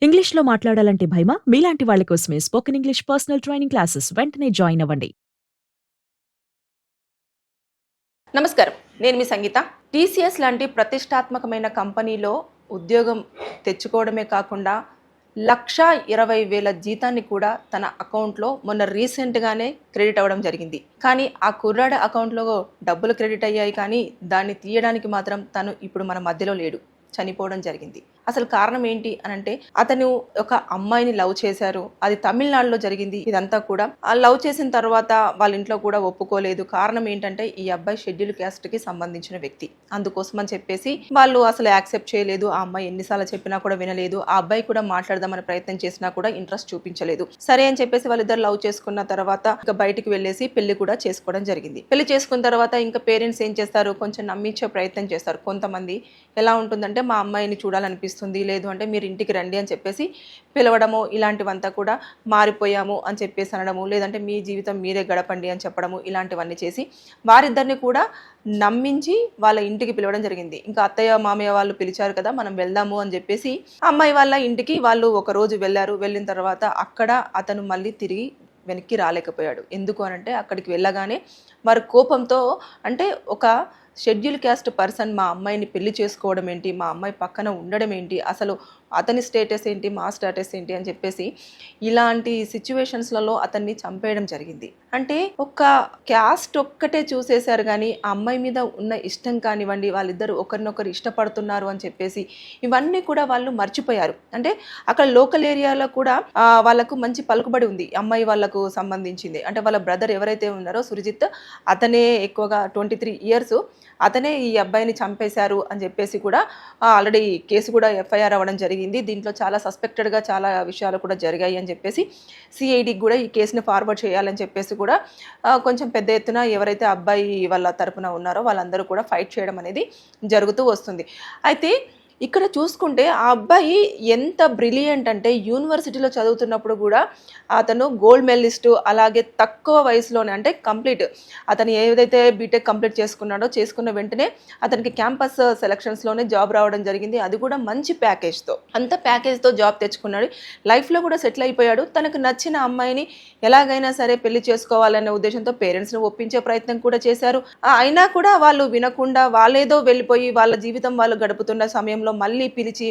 ఇంగ్లీష్‌లో మాట్లాడాలంటే భయమా? మీలాంటి వాళ్ళ కోసమే spoken English personal training classes వెంటనే జాయిన్ అవ్వండి. నమస్కారం. నేను మీ సంగీత. టీసీఎస్ లాంటి ప్రతిష్టాత్మకమైన కంపెనీలో ఉద్యోగం తెచ్చుకోవడమే కాకుండా 1,20,000 జీతాన్ని కూడా తన అకౌంట్లో మొన్న రీసెంట్‌గానే క్రెడిట్ అవ్వడం జరిగింది. కానీ ఆ కుర్రాడి అకౌంట్లో డబ్బులు క్రెడిట్ అయ్యాయి కానీ దాన్ని తీయడానికి మాత్రం తను ఇప్పుడు మన మధ్యలో లేడు. చనిపోవడం జరిగింది. అసలు కారణం ఏంటి అనంటే అతను ఒక అమ్మాయిని లవ్ చేశారు. అది తమిళనాడులో జరిగింది ఇదంతా కూడా. ఆ లవ్ చేసిన తర్వాత వాళ్ళ ఇంట్లో కూడా ఒప్పుకోలేదు. కారణం ఏంటంటే ఈ అబ్బాయి షెడ్యూల్ క్యాస్ట్ కి సంబంధించిన వ్యక్తి. అందుకోసం అని చెప్పేసి వాళ్ళు అసలు యాక్సెప్ట్ చేయలేదు. ఆ అమ్మాయి ఎన్నిసార్లు చెప్పినా కూడా వినలేదు. ఆ అబ్బాయి కూడా మాట్లాడదామని ప్రయత్నం చేసినా కూడా ఇంట్రెస్ట్ చూపించలేదు. సరే అని చెప్పేసి వాళ్ళిద్దరు లవ్ చేసుకున్న తర్వాత ఇంకా బయటికి వెళ్ళేసి పెళ్లి కూడా చేసుకోవడం జరిగింది. పెళ్లి చేసుకున్న తర్వాత ఇంకా పేరెంట్స్ ఏం చేస్తారు, కొంచెం నమ్మించే ప్రయత్నం చేస్తారు. కొంతమంది ఎలా ఉంటుందంటే మా అమ్మాయిని చూడాలనిపిస్తుంది, లేదు అంటే మీరు ఇంటికి రండి అని చెప్పేసి పిలవడము, ఇలాంటివంతా కూడా మారిపోయాము అని చెప్పేసి అనడము, లేదంటే మీ జీవితం మీరే గడపండి అని చెప్పడము, ఇలాంటివన్నీ చేసి వారిద్దరిని కూడా నమ్మించి వాళ్ళ ఇంటికి పిలవడం జరిగింది. ఇంకా అత్తయ్య మామయ్య వాళ్ళు పిలిచారు కదా మనం వెళ్దాము అని చెప్పేసి అమ్మాయి వాళ్ళ ఇంటికి వాళ్ళు ఒక రోజు వెళ్ళారు. వెళ్ళిన తర్వాత అక్కడ అతను మళ్ళీ తిరిగి వెనక్కి రాలేకపోయాడు. ఎందుకు అనంటే అక్కడికి వెళ్ళగానే వారి కోపంతో, అంటే ఒక షెడ్యూల్ క్యాస్ట్ పర్సన్ మా అమ్మాయిని పెళ్లి చేసుకోవడం ఏంటి, మా అమ్మాయి పక్కన ఉండడం ఏంటి, అసలు అతని స్టేటస్ ఏంటి, మా స్టేటస్ ఏంటి అని చెప్పేసి ఇలాంటి సిచ్యువేషన్స్లలో అతన్ని చంపేయడం జరిగింది. అంటే ఒక క్యాస్ట్ ఒక్కటే చూసేశారు కానీ ఆ అమ్మాయి మీద ఉన్న ఇష్టం కానివ్వండి, వాళ్ళిద్దరు ఒకరినొకరు ఇష్టపడుతున్నారు అని చెప్పేసి ఇవన్నీ కూడా వాళ్ళు మర్చిపోయారు. అంటే అక్కడ లోకల్ ఏరియాలో కూడా వాళ్ళకు మంచి పలుకుబడి ఉంది అమ్మాయి వాళ్ళకు సంబంధించింది. అంటే వాళ్ళ బ్రదర్ ఎవరైతే ఉన్నారో సురజిత్, అతనే ఎక్కువగా 23 years అతనే ఈ అబ్బాయిని చంపేశారు అని చెప్పేసి కూడా ఆల్రెడీ కేసు కూడా ఎఫ్ఐఆర్ అవ్వడం జరిగింది. దీంట్లో చాలా సస్పెక్టెడ్గా చాలా విషయాలు కూడా జరిగాయి అని చెప్పేసి సిఐడికి కూడా ఈ కేసుని ఫార్వర్డ్ చేయాలని చెప్పేసి కూడా కొంచెం పెద్ద ఎత్తున ఎవరైతే అబ్బాయి వాళ్ళ తరపున ఉన్నారో వాళ్ళందరూ కూడా ఫైట్ చేయడం అనేది జరుగుతూ వస్తుంది. అయితే ఇక్కడ చూసుకుంటే ఆ అబ్బాయి ఎంత బ్రిలియంట్ అంటే యూనివర్సిటీలో చదువుతున్నప్పుడు కూడా అతను గోల్డ్ మెడలిస్టు. అలాగే తక్కువ వయసులోనే, అంటే కంప్లీట్ అతను ఏదైతే బీటెక్ కంప్లీట్ చేసుకున్నాడో చేసుకున్న వెంటనే అతనికి క్యాంపస్ సెలక్షన్స్లోనే జాబ్ రావడం జరిగింది. అది కూడా మంచి ప్యాకేజ్తో, అంత ప్యాకేజ్తో జాబ్ తెచ్చుకున్నాడు. లైఫ్లో కూడా సెటిల్ అయిపోయాడు. తనకు నచ్చిన అమ్మాయిని ఎలాగైనా సరే పెళ్లి చేసుకోవాలనే ఉద్దేశంతో పేరెంట్స్ని ఒప్పించే ప్రయత్నం కూడా చేశారు. అయినా కూడా వాళ్ళు వినకుండా వాళ్ళేదో వెళ్ళిపోయి వాళ్ళ జీవితం వాళ్ళు గడుపుతున్న సమయంలో మళ్ళీ పిలిచి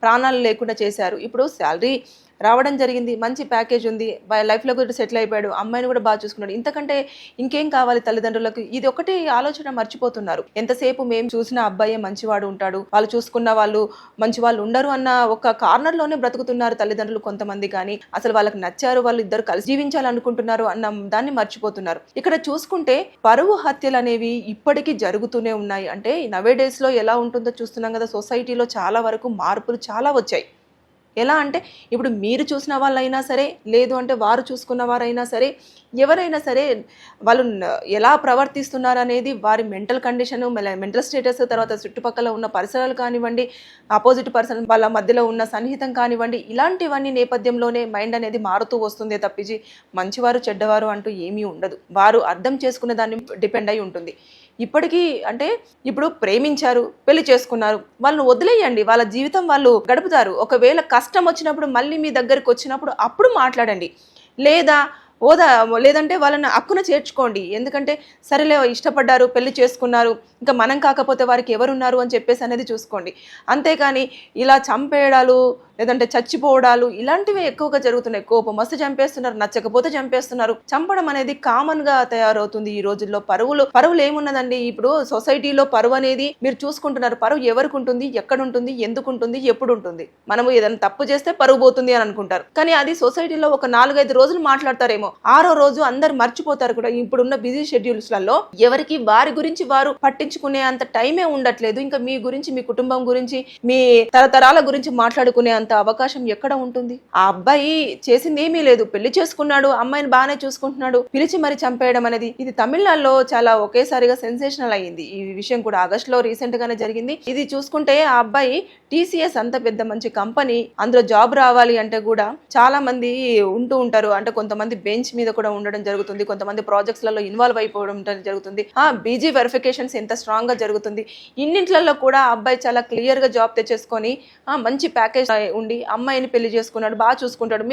ప్రాణాలు లేకుండా చేశారు. ఇప్పుడు శాలరీ రావడం జరిగింది, మంచి ప్యాకేజ్ ఉంది, లైఫ్లో కూడా సెటిల్ అయిపోయాడు, అమ్మాయిని కూడా బాగా చూసుకున్నాడు. ఇంతకంటే ఇంకేం కావాలి తల్లిదండ్రులకు? ఇది ఒకటి ఆలోచన మర్చిపోతున్నారు. ఎంతసేపు మేము చూసిన అబ్బాయే మంచివాడు ఉంటాడు, వాళ్ళు చూసుకున్న వాళ్ళు మంచి వాళ్ళు ఉండరు అన్న ఒక కార్నర్లోనే బ్రతుకుతున్నారు తల్లిదండ్రులు కొంతమంది. కానీ అసలు వాళ్ళకి నచ్చారు, వాళ్ళు ఇద్దరు కలిసి జీవించాలనుకుంటున్నారు అన్న దాన్ని మర్చిపోతున్నారు. ఇక్కడ చూసుకుంటే పరువు హత్యలు అనేవి ఇప్పటికీ జరుగుతూనే ఉన్నాయి. అంటే నవే డేస్లో ఎలా ఉంటుందో చూస్తున్నాం కదా. సొసైటీలో చాలా వరకు మార్పులు చాలా వచ్చాయి. ఎలా అంటే ఇప్పుడు మీరు చూసిన వాళ్ళైనా సరే, లేదు అంటే వారు చూసుకున్న వారైనా సరే, ఎవరైనా సరే వాళ్ళు ఎలా ప్రవర్తిస్తున్నారు అనేది వారి మెంటల్ కండిషను, మెంటల్ స్టేటస్, తర్వాత చుట్టుపక్కల ఉన్న పరిసరాలు కానివ్వండి, ఆపోజిట్ పర్సన్ వాళ్ళ మధ్యలో ఉన్న సన్నిహితం కానివ్వండి, ఇలాంటివన్నీ నేపథ్యంలోనే మైండ్ అనేది మారుతూ వస్తుందే తప్పించి మంచివారు చెడ్డవారు అంటూ ఏమీ ఉండదు. వారు అర్థం చేసుకునే దాన్ని డిపెండ్ అయి ఉంటుంది. ఇప్పటికీ అంటే ఇప్పుడు ప్రేమించారు, పెళ్లి చేసుకున్నారు, వాళ్ళని వదిలేయండి, వాళ్ళ జీవితం వాళ్ళు గడుపుతారు. ఒకవేళ కష్టం వచ్చినప్పుడు మళ్ళీ మీ దగ్గరికి వచ్చినప్పుడు అప్పుడు మాట్లాడండి. లేదంటే వాళ్ళని హక్కున చేర్చుకోండి. ఎందుకంటే సరేలే ఇష్టపడ్డారు, పెళ్లి చేసుకున్నారు, ఇంకా మనం కాకపోతే వారికి ఎవరున్నారు అని చెప్పేసి అనేది చూసుకోండి. అంతేకాని ఇలా చంపేయడాలు, లేదంటే చచ్చిపోవడాలు ఇలాంటివి ఎక్కువగా జరుగుతున్నాయి. కోపం వస్తే చంపేస్తున్నారు, నచ్చకపోతే చంపేస్తున్నారు. చంపడం అనేది కామన్ గా తయారవుతుంది ఈ రోజుల్లో. పరువులు ఏమున్నదండి? ఇప్పుడు సొసైటీలో పరువు అనేది మీరు చూసుకుంటున్నారు. పరువు ఎవరికి ఉంటుంది, ఎక్కడ ఉంటుంది, ఎందుకు ఉంటుంది, ఎప్పుడు ఉంటుంది? మనము ఏదైనా తప్పు చేస్తే పరువు పోతుంది అని అనుకుంటారు. కానీ అది సొసైటీలో ఒక 4-5 రోజులు మాట్లాడతారేమో, 6వ రోజు అందరు మర్చిపోతారు కూడా. ఇప్పుడున్న బిజీ షెడ్యూల్స్లలో ఎవరికి వారి గురించి వారు పట్టించుకునే అంత టైమే ఉండట్లేదు. ఇంకా మీ గురించి, మీ కుటుంబం గురించి, మీ తరతరాల గురించి మాట్లాడుకునే అంత అవకాశం ఎక్కడ ఉంటుంది? ఆ అబ్బాయి చేసింది ఏమీ లేదు, పెళ్లి చేసుకున్నాడు, అమ్మాయిని బాగానే చూసుకుంటున్నాడు, పిలిచి మరి చంపేయడం అనేది ఇది తమిళనాడులో చాలా ఒకేసారిగా సెన్సేషనల్ అయ్యింది. ఈ విషయం కూడా ఆగస్టులో రీసెంట్ గానే జరిగింది. ఇది చూసుకుంటే ఆ అబ్బాయి టీసీఎస్ అంత పెద్ద మంచి కంపెనీ, అందులో జాబ్ రావాలి అంటే కూడా చాలా మంది ఉంటూ ఉంటారు. అంటే కొంతమంది బెంచ్ బెంచ్ మీద కూడా ఉండడం జరుగుతుంది, కొంతమంది ప్రాజెక్ట్స్లలో ఇన్వాల్వ్ అయిపోవడం జరుగుతుంది, బీజీ వెరిఫికేషన్స్ ఎంత స్ట్రాంగ్ గా జరుగుతుంది. ఇన్నింట్లలో కూడా అబ్బాయి చాలా క్లియర్ గా జాబ్ తెచ్చేసుకొని మంచి ప్యాకేజ్ ఉండి అమ్మాయిని పెళ్లి చేసుకున్నాడు, బాగా చూసుకుంటాడు,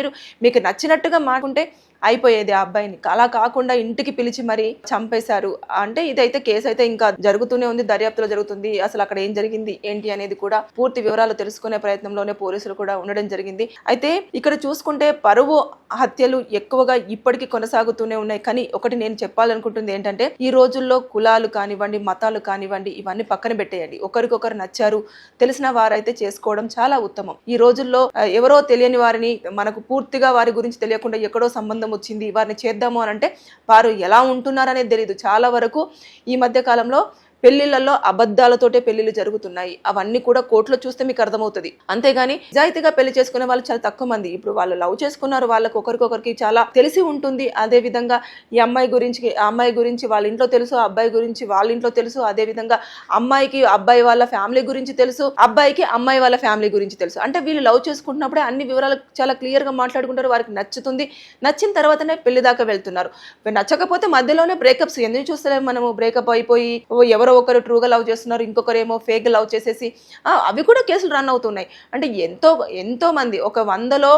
మీకు నచ్చినట్టుగా మాకుంటే అయిపోయేది. ఆ అబ్బాయిని అలా కాకుండా ఇంటికి పిలిచి మరీ చంపేశారు. అంటే ఇదైతే కేసు అయితే ఇంకా జరుగుతూనే ఉంది, దర్యాప్తులో జరుగుతుంది. అసలు అక్కడ ఏం జరిగింది ఏంటి అనేది కూడా పూర్తి వివరాలు తెలుసుకునే ప్రయత్నంలోనే పోలీసులు కూడా ఉండడం జరిగింది. అయితే ఇక్కడ చూసుకుంటే పరువు హత్యలు ఎక్కువగా ఇప్పటికీ కొనసాగుతూనే ఉన్నాయి. కానీ ఒకటి నేను చెప్పాలనుకుంటుంది ఏంటంటే, ఈ రోజుల్లో కులాలు కానివ్వండి, మతాలు కానివ్వండి, ఇవన్నీ పక్కన పెట్టేయండి. ఒకరికొకరు నచ్చారు, తెలిసిన వారైతే చేసుకోవడం చాలా ఉత్తమం. ఈ రోజుల్లో ఎవరో తెలియని వారిని, మనకు పూర్తిగా వారి గురించి తెలియకుండా ఎక్కడో సంబంధం వచ్చింది, వారిని చేద్దాము అని అంటే వారు ఎలా ఉంటున్నారనేది తెలియదు. చాలా వరకు ఈ మధ్య కాలంలో పెళ్లిళ్లలో అబద్ధాలతోటే పెళ్లిళ్ళు జరుగుతున్నాయి. అవన్నీ కూడా కోర్టులో చూస్తే మీకు అర్థమవుతుంది. అంతేగాని నిజాయితీగా పెళ్లి చేసుకునే వాళ్ళు చాలా తక్కువ మంది. ఇప్పుడు వాళ్ళు లవ్ చేసుకున్నారు, వాళ్ళకు ఒకరికొకరికి చాలా తెలిసి ఉంటుంది. అదే విధంగా ఈ అమ్మాయి గురించి వాళ్ళ ఇంట్లో తెలుసు, అబ్బాయి గురించి వాళ్ళ ఇంట్లో తెలుసు. అదే విధంగా అమ్మాయికి అబ్బాయి వాళ్ళ ఫ్యామిలీ గురించి తెలుసు, అబ్బాయికి అమ్మాయి వాళ్ళ ఫ్యామిలీ గురించి తెలుసు. అంటే వీళ్ళు లవ్ చేసుకుంటున్నప్పుడే అన్ని వివరాలు చాలా క్లియర్ గా మాట్లాడుకుంటారు. వారికి నచ్చుతుంది, నచ్చిన తర్వాతనే పెళ్లి దాకా వెళ్తున్నారు. నచ్చకపోతే మధ్యలోనే బ్రేకప్స్. ఎందుకు చూస్తలేము మనము? బ్రేకప్ అయిపోయి ఎవరో ఒకరు ట్రూగా లవ్ చేస్తున్నారు, ఇంకొకరు ఏమో ఫేక్ లవ్ చేసేసి అవి కూడా కేసులు రన్ అవుతున్నాయి. అంటే ఎంతో మంది, ఒక 100లో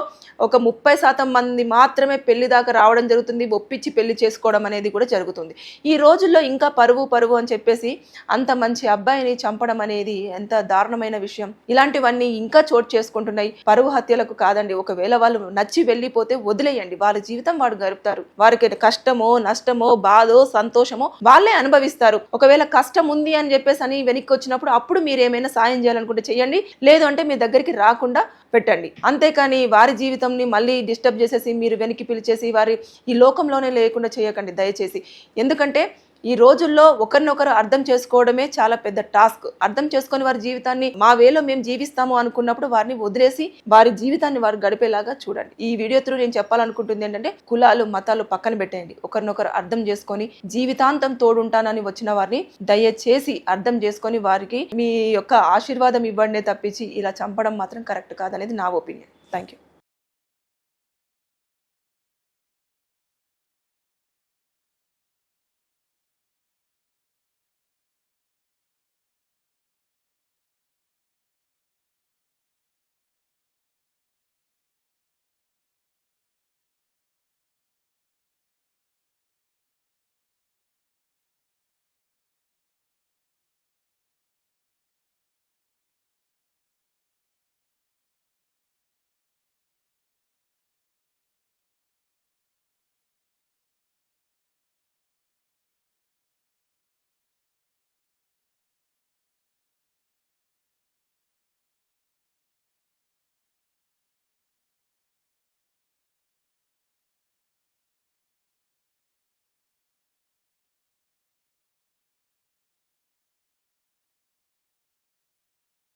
ఒక 30% మంది మాత్రమే పెళ్లి దాకా రావడం జరుగుతుంది, ఒప్పించి పెళ్లి చేసుకోవడం అనేది కూడా జరుగుతుంది. ఈ రోజుల్లో ఇంకా పరువు అని చెప్పేసి అంత మంచి అబ్బాయిని చంపడం అనేది ఎంత దారుణమైన విషయం. ఇలాంటివన్నీ ఇంకా చోటు చేసుకుంటున్నాయి. పరువు హత్యలకు కాదండి. ఒకవేళ వాళ్ళు నచ్చి వెళ్ళిపోతే వదిలేయండి, వాళ్ళ జీవితం వాడు గడుపుతారు. వారికి కష్టమో నష్టమో బాధో సంతోషమో వాళ్ళే అనుభవిస్తారు. ఒకవేళ కష్టం ఉంది అని చెప్పేసి అని వెనక్కి వచ్చినప్పుడు అప్పుడు మీరు ఏమైనా సాయం చేయాలనుకుంటే చేయండి, లేదు అంటే మీ దగ్గరికి రాకుండా పెట్టండి. అంతేకాని వారి జీవితంని మళ్ళీ డిస్టర్బ్ చేసేసి మీరు వెనక్కి పిలిచేసి వారి ఈ లోకంలోనే లేకుండా చేయకండి దయచేసి. ఎందుకంటే ఈ రోజుల్లో ఒకరినొకరు అర్థం చేసుకోవడమే చాలా పెద్ద టాస్క్. అర్థం చేసుకొని వారి జీవితాన్ని మా వేలో మేము జీవిస్తాము అనుకున్నప్పుడు వారిని వదిలేసి వారి జీవితాన్ని వారు గడిపేలాగా చూడండి. ఈ వీడియో త్రూ నేను చెప్పాలనుకుంటుంది ఏంటంటే, కులాలు మతాలు పక్కన పెట్టేయండి. ఒకరినొకరు అర్థం చేసుకొని జీవితాంతం తోడుంటానని వచ్చిన వారిని దయచేసి అర్థం చేసుకొని వారికి మీ యొక్క ఆశీర్వాదం ఇవ్వండి తప్పించి ఇలా చంపడం మాత్రం కరెక్ట్ కాదనేది నా ఒపీనియన్. Thank you.